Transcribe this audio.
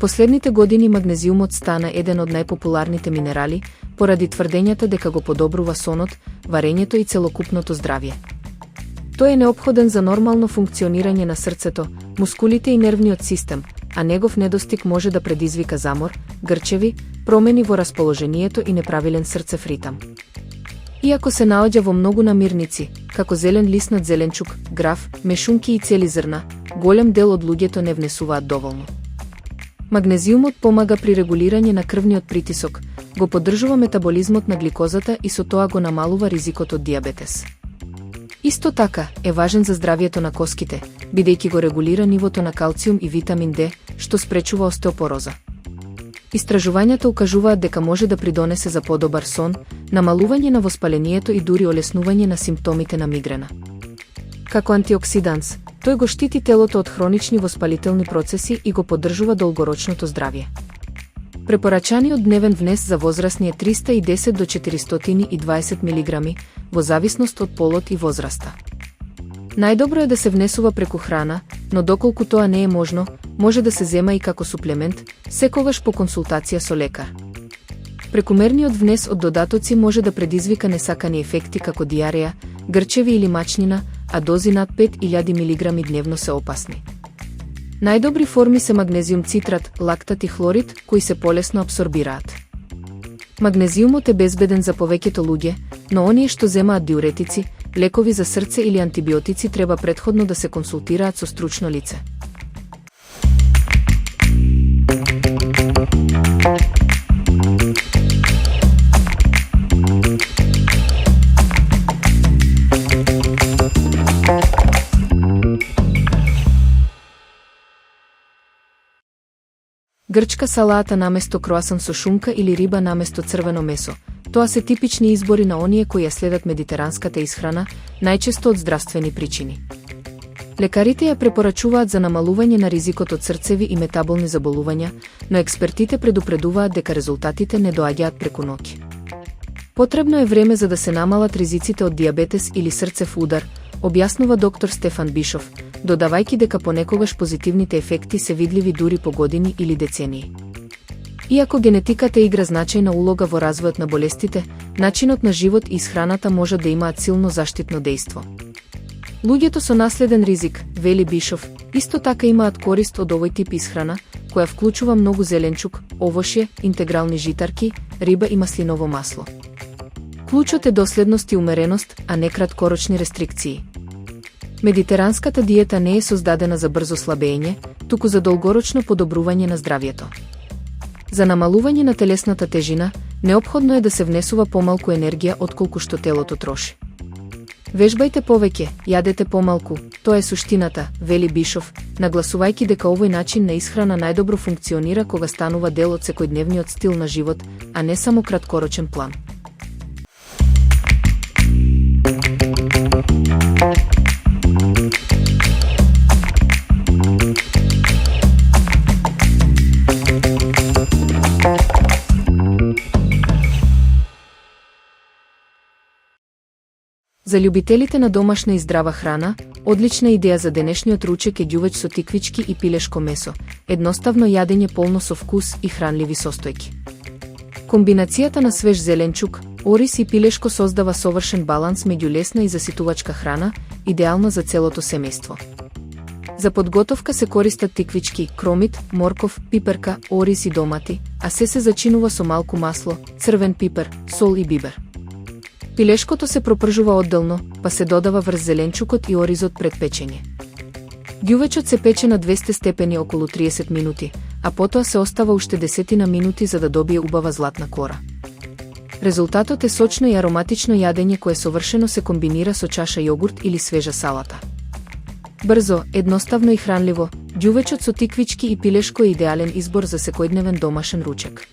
последните години магнезиумот стана еден од најпопуларните минерали, поради тврдењата дека го подобрува сонот, варењето и целокупното здравје. Тој е неопходен за нормално функционирање на срцето, мускулите и нервниот систем, а негов недостиг може да предизвика замор, грчеви, промени во расположението и неправилен срцев ритам. Иако се наоѓа во многу намирници, како зелен лиснат зеленчук, граф, мешунки и цели зрна, голем дел од луѓето не внесуваат доволно. Магнезиумот помага при регулирање на крвниот притисок, го поддржува метаболизмот на гликозата и со тоа го намалува ризикот од дијабетес. Исто така е важен за здравјето на коските, бидејќи го регулира нивото на калциум и витамин D, што спречува остеопороза. Истражувањата укажуваат дека може да придонесе за подобар сон, намалување на воспалението и дури олеснување на симптомите на мигрена. Како антиоксиданс, тој го штити телото од хронични воспалителни процеси и го поддржува долгорочното здравје. Препорачаниот дневен внес за возрастни е 310 до 420 мг, во зависност од полот и возраста. Најдобро е да се внесува преку храна, но доколку тоа не е можно, може да се зема и како суплемент, секогаш по консултација со лекар. Прекумерниот внес од додатоци може да предизвика несакани ефекти како диареја, грчеви или мачнина, а дози над 5000 мг дневно се опасни. Најдобри форми се магнезиум цитрат, лактат и хлорид, кои се полесно абсорбираат. Магнезиумот е безбеден за повеќето луѓе, но оние што земаат диуретици, лекови за срце или антибиотици треба претходно да се консултираат со стручно лице. Грчка салата наместо круасан со шунка или риба наместо црвено месо. Тоа се типични избори на оние кои ја следат медитеранската исхрана, најчесто од здравствени причини. Лекарите ја препорачуваат за намалување на ризикот од срцеви и метаболни заболувања, но експертите предупредуваат дека резултатите не доаѓаат преку ноќ. Потребно е време за да се намалат ризиците од дијабетес или срцев удар, објаснува доктор Стефан Бишов, додавајќи дека понекогаш позитивните ефекти се видливи дури по години или децении. Иако генетиката игра значајна улога во развојот на болестите, начинот на живот и исхраната може да имаат силно заштитно дејство. Луѓето со наследен ризик, вели Бишов, исто така имаат корист од овој тип исхрана, која вклучува многу зеленчук, овошје, интегрални житарки, риба и маслиново масло. Клучот е доследност и умереност, а не краткорочни рестрикции. Медитеранската диета не е создадена за брзо слабење, туку за долгорочно подобрување на здравјето. За намалување на телесната тежина, неопходно е да се внесува помалку енергија отколку што телото троши. Вежбајте повеќе, јадете помалку, тоа е суштината, вели Бишов, нагласувајќи дека овој начин на исхрана најдобро функционира кога станува дел од секојдневниот стил на живот, а не само краткорочен план. За љубителите на домашна и здрава храна, одлична идеја за денешниот ручек е ѓувеч со тиквички и пилешко месо, едноставно јадење полно со вкус и хранливи состојки. Комбинацијата на свеж зеленчук, ориз и пилешко создава совршен баланс меѓу лесна и заситувачка храна, идеална за целото семејство. За подготовка се користат тиквички, кромит, морков, пиперка, ориз и домати, а се зачинува со малку масло, црвен пипер, сол и бибер. Пилешкото се пропржува одделно, па се додава врз зеленчукот и оризот пред печење. Ѓувечот се пече на 200 степени околу 30 минути, а потоа се остава уште 10 минути за да добие убава златна кора. Резултатот е сочно и ароматично јадење кое совршено се комбинира со чаша јогурт или свежа салата. Брзо, едноставно и хранливо, ѓувечот со тиквички и пилешко е идеален избор за секојдневен домашен ручек.